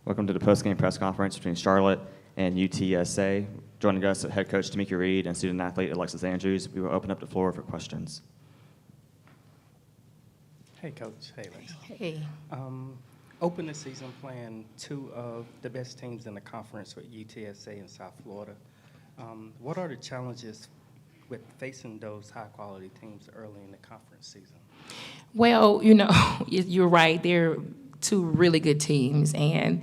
Welcome to the post-game press conference between Charlotte and UTSA. Joining us, head coach Tamika Reed and student athlete Alexis Andrews. We will open up the floor for questions. Hey, Coach. Hey, Lex. Hey. Open the season playing two of the best teams in the conference with UTSA and South Florida. What are the challenges with facing those high-quality teams early in the conference season? Well, you're right. They're two really good teams, and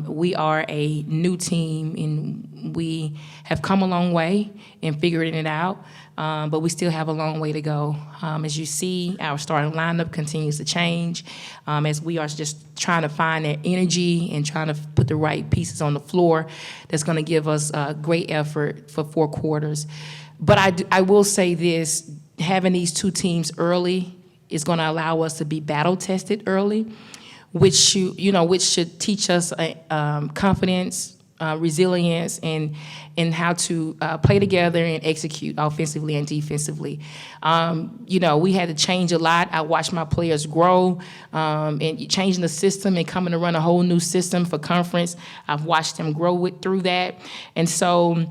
we are a new team, and we have come a long way in figuring it out, but we still have a long way to go. As you see, our starting lineup continues to change as we are just trying to find that energy and trying to put the right pieces on the floor that's going to give us a great effort for 4 quarters. But I will say this, having these two teams early is going to allow us to be battle-tested early, which should teach us confidence, resilience, and how to play together and execute offensively and defensively. We had to change a lot. I watched my players grow and changing the system and coming to run a whole new system for conference. I've watched them grow through that. And so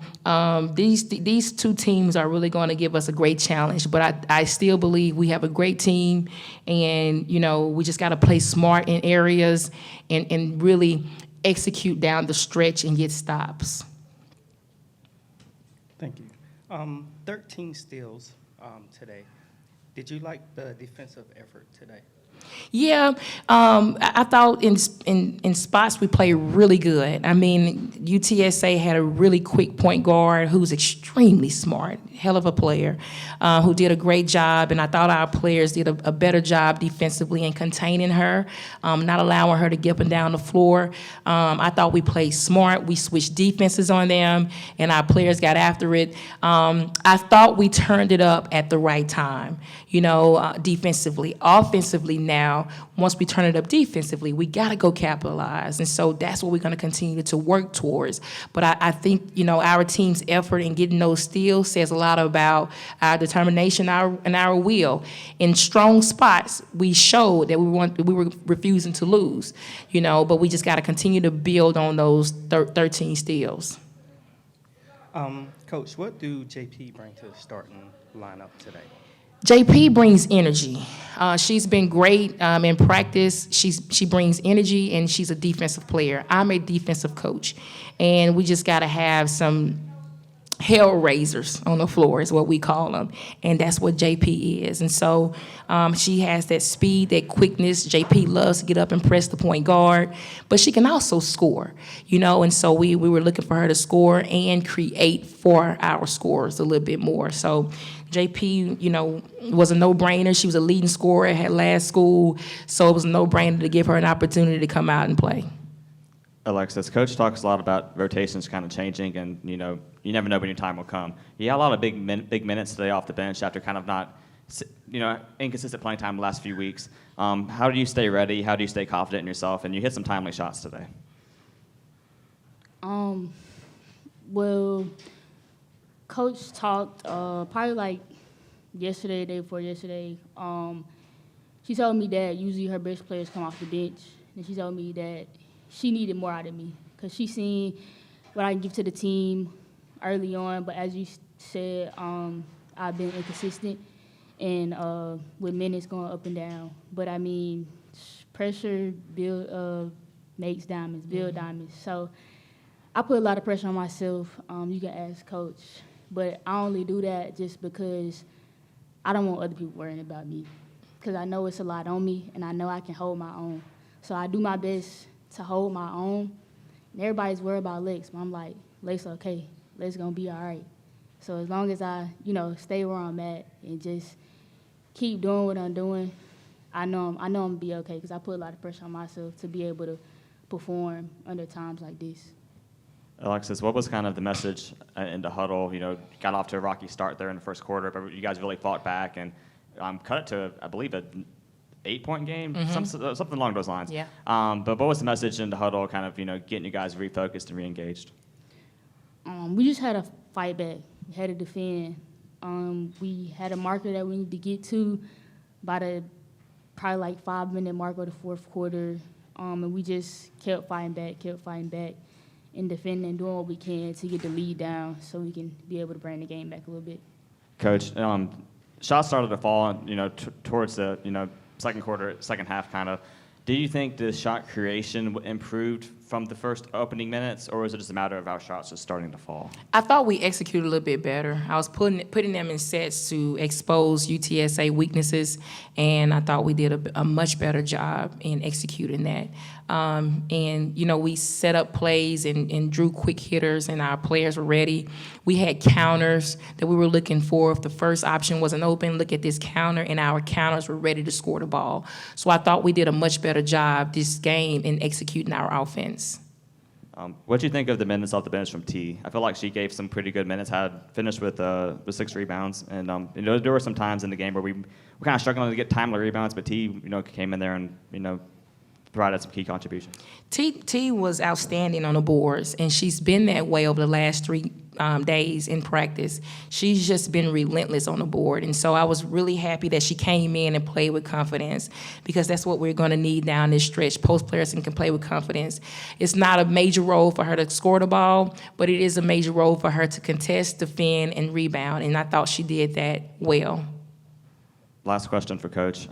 these two teams are really going to give us a great challenge. But I still believe we have a great team, and, we just got to play smart in areas and really execute down the stretch and get stops. Thank you. 13 steals today. Did you like the defensive effort today? Yeah, I thought in spots we played really good. I mean, UTSA had a really quick point guard who's extremely smart, hell of a player, who did a great job, and I thought our players did a better job defensively in containing her, not allowing her to get up and down the floor. I thought we played smart. We switched defenses on them, and our players got after it. I thought we turned it up at the right time, defensively. Offensively now, once we turn it up defensively, we got to go capitalize. And so that's what we're going to continue to work towards. But I think, our team's effort in getting those steals says a lot about our determination and our will. In strong spots, we showed that we were refusing to lose, but we just got to continue to build on those 13 steals. Coach, what do JP bring to the starting lineup today? JP brings energy. She's been great in practice. She brings energy, and she's a defensive player. I'm a defensive coach, and we just got to have some hell raisers on the floor is what we call them, and that's what JP is. And so she has that speed, that quickness. JP loves to get up and press the point guard, but she can also score, and so we were looking for her to score and create for our scorers a little bit more. So JP, was a no-brainer. She was a leading scorer at last school, so it was a no-brainer to give her an opportunity to come out and play. Alexis, Coach talks a lot about rotations kind of changing, and you never know when your time will come. You had a lot of big minutes today off the bench after kind of not, inconsistent playing time the last few weeks. How do you stay ready? How do you stay confident in yourself? And you hit some timely shots today. Well, Coach talked probably like yesterday, day before yesterday. She told me that usually her best players come off the bench, and she told me that she needed more out of me because she seen what I can give to the team early on. But as you said, I've been inconsistent and with minutes going up and down. But I mean, pressure makes diamonds, build diamonds. So I put a lot of pressure on myself. You can ask Coach, but I only do that just because I don't want other people worrying about me, because I know it's a lot on me and I know I can hold my own. So I do my best to hold my own. And everybody's worried about Lex, but I'm like, Lex, okay, Lex gonna be all right. So as long as I, stay where I'm at and just keep doing what I'm doing, I know I'm gonna be okay, because I put a lot of pressure on myself to be able to perform under times like this. Alexis, what was kind of the message in the huddle? Got off to a rocky start there in the first quarter, but you guys really fought back and cut it to, I believe, a 8-point game, something along those lines. Yeah. But what was the message in the huddle, kind of, getting you guys refocused and reengaged? We just had to fight back. We had to defend. We had a marker that we needed to get to by the probably like 5-minute mark of the fourth quarter. And we just kept fighting back, and defending and doing what we can to get the lead down so we can be able to bring the game back a little bit. Coach, shots started to fall, towards the, second quarter, second half kind of. Do you think the shot creation improved from the first opening minutes, or is it just a matter of our shots just starting to fall? I thought we executed a little bit better. I was putting them in sets to expose UTSA weaknesses, and I thought we did a much better job in executing that. We set up plays and drew quick hitters, and our players were ready. We had counters that we were looking for. If the first option wasn't open, look at this counter, and our counters were ready to score the ball. So I thought we did a much better job this game in executing our offense. What do you think of the minutes off the bench from T? I feel like she gave some pretty good minutes, had finished with 6 rebounds. And, there were some times in the game where we were kind of struggling to get timely rebounds, but T, came in there and, provided some key contributions. T was outstanding on the boards, and she's been that way over the last 3 days in practice. She's just been relentless on the board, and so I was really happy that she came in and played with confidence, because that's what we're going to need down this stretch. Post players can play with confidence. It's not a major role for her to score the ball, but it is a major role for her to contest, defend, and rebound, and I thought she did that well. Last question for Coach.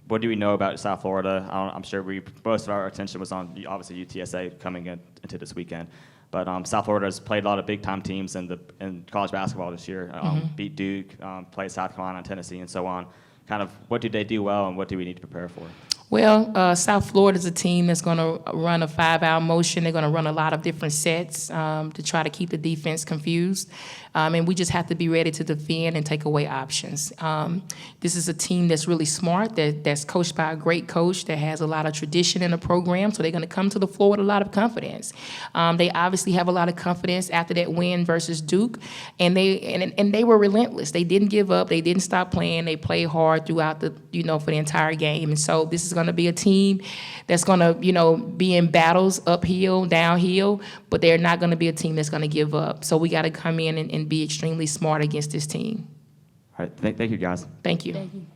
What do we know about South Florida? I'm sure most of our attention was on, obviously, UTSA coming into this weekend. But South Florida has played a lot of big-time teams in college basketball this year. Beat Duke, played South Carolina, Tennessee, and so on. Kind of what do they do well, and what do we need to prepare for? Well, South Florida is a team that's going to run a 5-hour motion. They're going to run a lot of different sets to try to keep the defense confused. And we just have to be ready to defend and take away options. This is a team that's really smart, that's coached by a great coach that has a lot of tradition in the program, so they're going to come to the floor with a lot of confidence. They obviously have a lot of confidence after that win versus Duke, and they were relentless. They didn't give up. They didn't stop playing. They played hard throughout for the entire game. And so this is going to be a team that's going to, be in battles uphill, downhill, but they're not going to be a team that's going to give up. So we got to come in and be extremely smart against this team. All right, thank you, guys. Thank you. Thank you.